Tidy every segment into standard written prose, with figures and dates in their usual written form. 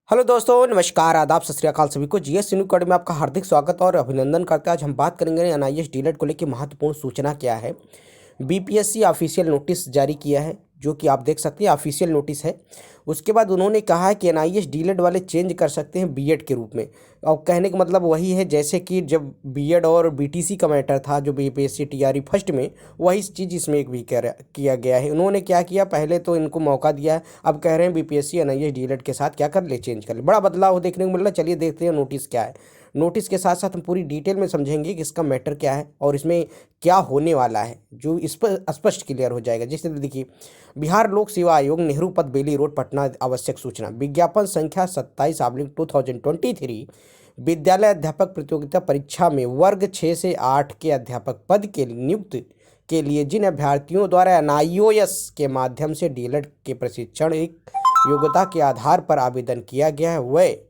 Hello दोस्तों, नमस्कार, आदाब, सत श्री अकाल सभी को। जीएस यूनिकोड में आपका हार्दिक स्वागत और अभिनंदन करते हैं। आज हम बात करेंगे एनआईएस डीलेट को लेकर महत्वपूर्ण सूचना क्या है। बीपीएससी ऑफिशियल नोटिस जारी किया है, जो कि आप देख सकते हैं ऑफिशियल नोटिस है। उसके बाद उन्होंने कहा है कि एनआईएस डीलेट वाले चेंज कर सकते हैं बीएड के रूप में। और कहने का मतलब वही है जैसे कि जब बीएड और बीटीसी का मैटर था जो बीपीएससी टीआरई फर्स्ट में, वही चीज़ इसमें एक भी किया गया है। उन्होंने क्या किया, पहले तो इनको मौका दिया है, अब कह रहे हैं बीपीएससी एनआईएस डीलेट के साथ क्या कर ले, चेंज कर ले। बड़ा बदलाव देखने को मिल रहा है। चलिए देखते हैं नोटिस क्या है। नोटिस के साथ साथ हम पूरी डिटेल में समझेंगे कि इसका मैटर क्या है और इसमें क्या होने वाला है, जो इस पर स्पष्ट क्लियर हो जाएगा। जैसे देखिए, बिहार लोक सेवा आयोग, नेहरू पथ, बेली रोड, पटना। आवश्यक सूचना, विज्ञापन संख्या 27/2023। विद्यालय अध्यापक प्रतियोगिता परीक्षा में वर्ग 6 से 8 के अध्यापक पद के नियुक्त के लिए जिन अभ्यर्थियों द्वारा एनआईओएस के माध्यम से डीएलएड के प्रशिक्षण योग्यता के आधार पर आवेदन किया गया है, वे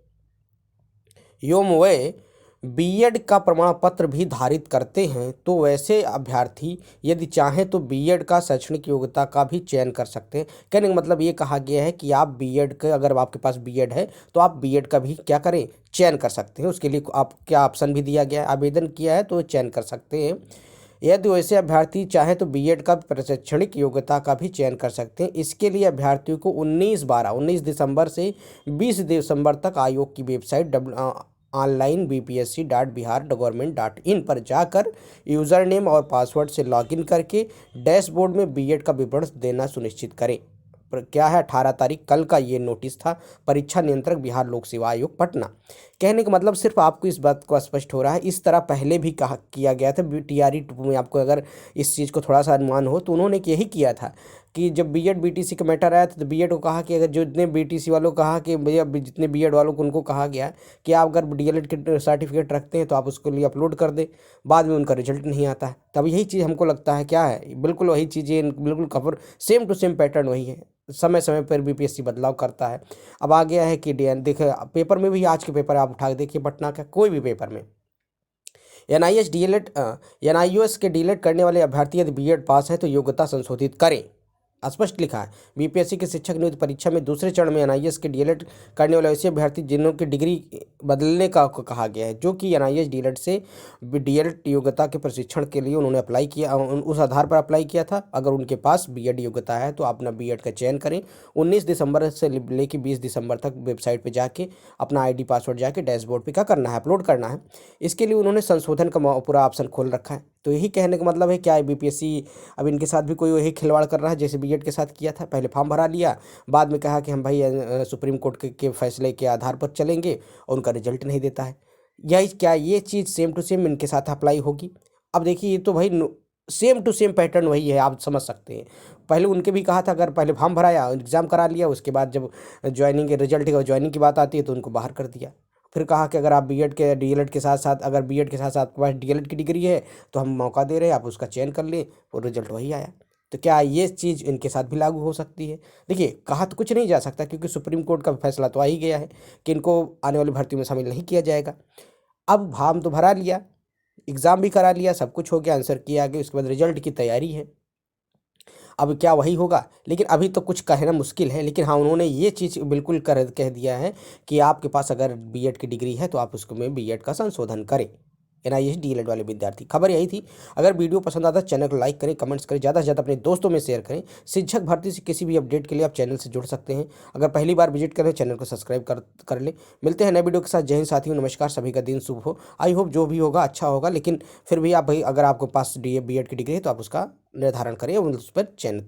बीएड का प्रमाण पत्र भी धारित करते हैं, तो वैसे अभ्यर्थी यदि चाहें तो बीएड का शैक्षणिक योग्यता का भी चयन कर सकते हैं। कहने का मतलब ये कहा गया है कि आप बीएड का, अगर आपके पास बीएड है तो आप बीएड का भी क्या करें, चयन कर सकते हैं। उसके लिए आप क्या ऑप्शन भी दिया गया है, आवेदन किया है तो चयन कर सकते हैं। यदि वैसे अभ्यर्थी चाहे तो बीएड का प्रशैक्षणिक योग्यता का भी चयन कर सकते हैं। इसके लिए अभ्यर्थियों को 19 दिसंबर से 20 दिसंबर तक आयोग की वेबसाइट ऑनलाइन bpsc.bihar.gov.in पर जाकर यूज़र नेम और पासवर्ड से लॉगिन करके डैशबोर्ड में बीएड का विवरण देना सुनिश्चित करें। पर क्या है, 18 तारीख कल का ये नोटिस था। परीक्षा नियंत्रक, बिहार लोक सेवा आयोग, पटना। कहने का मतलब सिर्फ आपको इस बात को स्पष्ट हो रहा है, इस तरह पहले भी कहा किया गया था टीआरई 2 में। आपको अगर इस चीज़ को थोड़ा सा अनुमान हो तो उन्होंने यही किया था कि जब बीएड बीटीसी का मैटर आया था तो बीएड को कहा कि अगर जितने बीटीसी वालों को कहा कि भैया, जितने बीएड वालों को उनको कहा गया कि आप अगर डीएलएड के सर्टिफिकेट रखते हैं तो आप उसके लिए अपलोड कर दें। बाद में उनका रिजल्ट नहीं आता है। तब यही चीज़ हमको लगता है क्या है, बिल्कुल वही चीज़ें, बिल्कुल खबर सेम टू सेम पैटर्न वही है। समय समय पर बीपीएससी बदलाव करता है। अब आ गया है कि देखिए पेपर में भी, आज के पेपर आप उठा के देखिए, पटना का कोई भी पेपर में एनआईओएस के डीलेट करने वाले अभ्यर्थी यदि बीएड पास है तो योग्यता संशोधित करें। स्पष्ट लिखा है। बीपीएससी के शिक्षक नियुक्ति परीक्षा में दूसरे चरण में एनआईएस के डीएलएड करने वाले ऐसे अभ्यर्थी जिन्हों की डिग्री बदलने का कहा गया है, जो कि एनआईएस डीएलएड से डीएलएड योग्यता के प्रशिक्षण के लिए उन्होंने अप्लाई किया, उस आधार पर अप्लाई किया था। अगर उनके पास बीएड योग्यता है तो अपना बीएड का चयन करें। 19 दिसंबर से लेकर 20 दिसंबर तक वेबसाइट पर जाके अपना आईडी पासवर्ड जाके डैशबोर्ड पर क्या करना है, अपलोड करना है। इसके लिए उन्होंने संशोधन का पूरा ऑप्शन खोल रखा है। तो यही कहने का मतलब है क्या है, बीपीएससी अब इनके साथ भी कोई वही खिलवाड़ कर रहा है जैसे बीएड के साथ किया था। पहले फॉर्म भरा लिया, बाद में कहा कि हम भाई सुप्रीम कोर्ट के फैसले के आधार पर चलेंगे और उनका रिजल्ट नहीं देता है। यही क्या ये चीज़ सेम टू सेम इनके साथ अप्लाई होगी। अब देखिए, ये तो भाई सेम टू सेम पैटर्न वही है, आप समझ सकते हैं। पहले उनके भी कहा था, अगर पहले फॉर्म भराया, एग्ज़ाम करा लिया, उसके बाद जब ज्वाइनिंग के रिजल्ट का ज्वाइनिंग की बात आती है तो उनको बाहर कर दिया। फिर कहा कि अगर आप बीएड के डीएलएड के साथ साथ, अगर बीएड के साथ साथ आपके पास डीएलएड की डिग्री है तो हम मौका दे रहे हैं, आप उसका चयन कर लें, और रिजल्ट वही आया। तो क्या ये चीज़ इनके साथ भी लागू हो सकती है? देखिए, कहा तो कुछ नहीं जा सकता क्योंकि सुप्रीम कोर्ट का फैसला तो आ ही गया है कि इनको आने वाली भर्तियों में शामिल नहीं किया जाएगा। अब फॉर्म तो भरा लिया, एग्ज़ाम भी करा लिया, सब कुछ हो गया, आंसर किया गया, उसके बाद रिजल्ट की तैयारी है। अब क्या वही होगा? लेकिन अभी तो कुछ कहना मुश्किल है। लेकिन हाँ, उन्होंने ये चीज़ बिल्कुल कह दिया है कि आपके पास अगर बीएड की डिग्री है तो आप उसको में बीएड का संशोधन करें। एनआईएस डीएलएड वाले विद्यार्थी। खबर यही थी। अगर वीडियो पसंद आता है चैनल को लाइक करें, कमेंट्स करें, ज़्यादा से ज़्यादा अपने दोस्तों में शेयर करें। शिक्षक भर्ती से किसी भी अपडेट के लिए आप चैनल से जुड़ सकते हैं। अगर पहली बार विजिट करें, चैनल को सब्सक्राइब कर लें। मिलते हैं नए वीडियो के साथ। जय हिंद साथियों, नमस्कार, सभी का दिन शुभ हो। आई होप जो भी होगा अच्छा होगा। लेकिन फिर भी आप भाई, अगर आपके पास बीएड की डिग्री है तो आप उसका निर्धारण करें और उस पर चयनित करें।